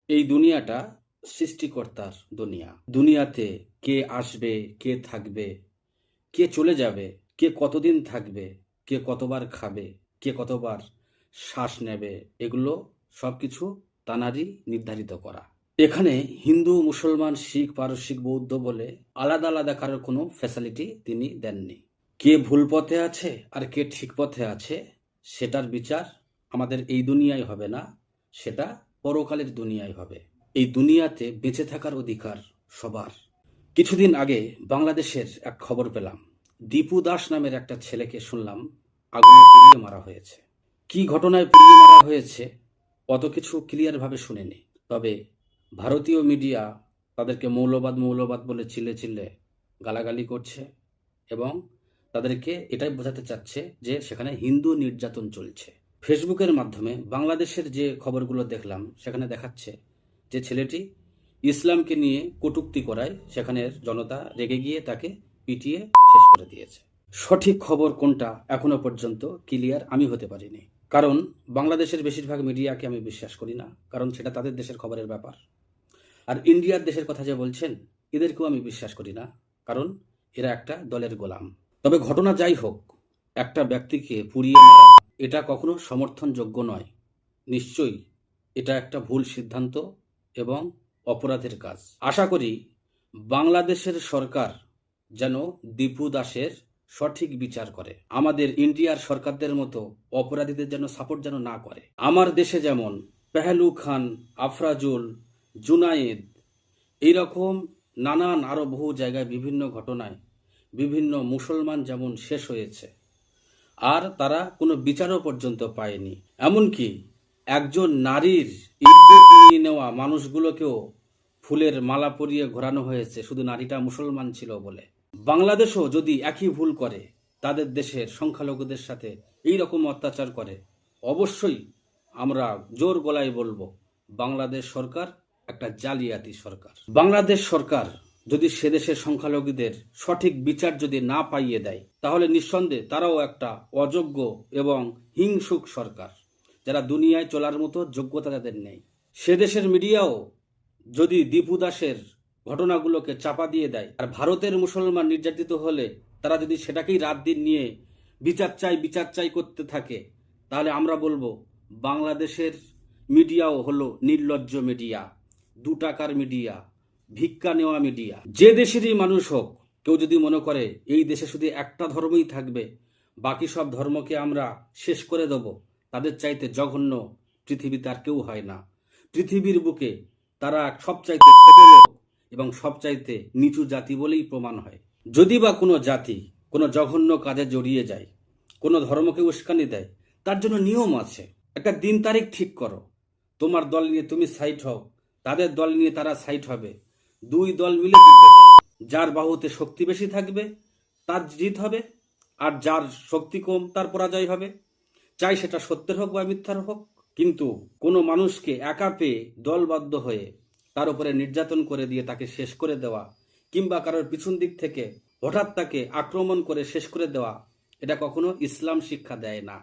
এই দুনিয়াটা সৃষ্টিকর্তার দুনিয়া। দুনিয়াতে কে আসবে, কে থাকবে, কে চলে যাবে, কে কতদিন থাকবে, কে কতবার খাবে, কে কতবার শ্বাস নেবে, এগুলো সবকিছু তানারই নির্ধারিত করা। এখানে হিন্দু, মুসলমান, শিখ, পারসিক, বৌদ্ধ বলে আলাদা আলাদা কারোর কোনো ফ্যাসিলিটি তিনি দেননি। কে ভুল পথে আছে আর কে ঠিক পথে আছে সেটার বিচার আমাদের এই দুনিয়ায় হবে না, সেটা পরকালের দুনিয়ায় হবে। এই দুনিয়াতে বেঁচে থাকার অধিকার সবার। কিছুদিন আগে বাংলাদেশের এক খবর পেলাম, দীপু দাস নামের একটা ছেলেকে শুনলাম আগুনে পুড়িয়ে মারা হয়েছে। কি ঘটনায় পুড়িয়ে মারা হয়েছে অত কিছু ক্লিয়ারভাবে শুনিনি। তবে ভারতীয় মিডিয়া তাদেরকে মৌলবাদ মৌলবাদ বলে চিল্লে চিল্লে গালাগালি করছে এবং তাদেরকে এটাই বোঝাতে চাচ্ছে যে সেখানে হিন্দু নির্যাতন চলছে। ফেসবুকের মাধ্যমে বাংলাদেশের যে খবরগুলো দেখলাম সেখানে দেখাচ্ছে যে ছেলেটি ইসলামকে নিয়ে কটূক্তি করায় সেখানের জনতা রেগে গিয়ে তাকে পিটিয়ে শেষ করে দিয়েছে। সঠিক খবর কোনটা এখনো পর্যন্ত ক্লিয়ার আমি হতে পারিনি, কারণ বাংলাদেশের বেশিরভাগ মিডিয়াকে আমি বিশ্বাস করি না, কারণ সেটা তাদের দেশের খবরের ব্যাপার। আর ইন্ডিয়ার দেশের কথা যে বলছেন এদেরকেও আমি বিশ্বাস করি না, কারণ এরা একটা দলের গোলাম। তবে ঘটনা যাই হোক, একটা ব্যক্তিকে পুড়িয়ে মারা এটা কখনো সমর্থনযোগ্য নয়। নিশ্চয়ই এটা একটা ভুল সিদ্ধান্ত এবং অপরাধের কাজ। আশা করি বাংলাদেশের সরকার যেন দীপু দাসের সঠিক বিচার করে, আমাদের ইন্ডিয়ার সরকারদের মতো অপরাধীদের যেন সাপোর্ট যেন না করে। আমার দেশে যেমন পেহেলু খান, আফরাজুল, জুনায়েদ, এইরকম নানান আরও বহু জায়গায় বিভিন্ন ঘটনায় বিভিন্ন মুসলমান যেমন শেষ হয়েছে আর তারা কোনো বিচারও পর্যন্ত পায়নি। এমনকি একজন নারীর ইজ্জত নিয়ে নেওয়া মানুষগুলোকেও ফুলের মালা পরিয়ে ঘোরানো হয়েছে শুধু নারীটা মুসলমান ছিল বলে। বাংলাদেশও যদি একই ভুল করে, তাদের দেশের সংখ্যালঘুদের সাথে এই রকম অত্যাচার করে, অবশ্যই আমরা জোর গলায় বলবো বাংলাদেশ সরকার একটা জালিয়াতি সরকার। বাংলাদেশ সরকার যদি সে দেশের সংখ্যালঘুদের সঠিক বিচার যদি না পাইয়ে দেয়, তাহলে নিঃসন্দেহে তারাও একটা অযোগ্য এবং হিংসুক সরকার, যারা দুনিয়ায় চলার মতো যোগ্যতা তাদের নেই। সে দেশের মিডিয়াও যদি দীপু দাসের ঘটনাগুলোকে চাপা দিয়ে দেয় আর ভারতের মুসলমান নির্যাতিত হলে তারা যদি সেটাকেই রাত দিন নিয়ে বিচার চাই করতে থাকে, তাহলে আমরা বলবো বাংলাদেশের মিডিয়াও হলো নির্লজ্জ মিডিয়া, 2 টাকার মিডিয়া, ভিক্ষা নেওয়া মিডিয়া। যে দেশেরই মানুষ হোক, কেউ যদি মনে করে এই দেশে শুধু একটা ধর্মই থাকবে, বাকি সব ধর্মকে আমরা শেষ করে দেব, তাদের চাইতে জঘন্য পৃথিবীতে আর কেউ হয় না। পৃথিবীর বুকে তারা সবচাইতে ছোট লোক এবং সবচাইতে নিচু জাতি বলেই প্রমাণ হয়। যদি বা কোনো জাতি কোনো জঘন্য কাজে জড়িয়ে যায়, কোনো ধর্মকে উস্কানি দেয়, তার জন্য নিয়ম আছে। একটা দিন তারিখ ঠিক করো, তোমার দল নিয়ে তুমি সাইড হও, তাদের দল নিয়ে তারা সাইড হবে, 2 দল মিলে যুদ্ধ করো। যার বাহুতে শক্তি বেশি থাকবে তার জিত হবে, আর যার শক্তি কম তার পরাজয় হবে, চাই সেটা সত্যের হোক বা মিথ্যার হোক। কিন্তু কোনো মানুষকে একা পেয়ে দলবদ্ধ হয়ে তার উপরে নির্যাতন করে দিয়ে তাকে শেষ করে দেওয়া, কিংবা কারোর পিছন দিক থেকে হঠাৎ তাকে আক্রমণ করে শেষ করে দেওয়া, এটা কখনো ইসলাম শিক্ষা দেয় না।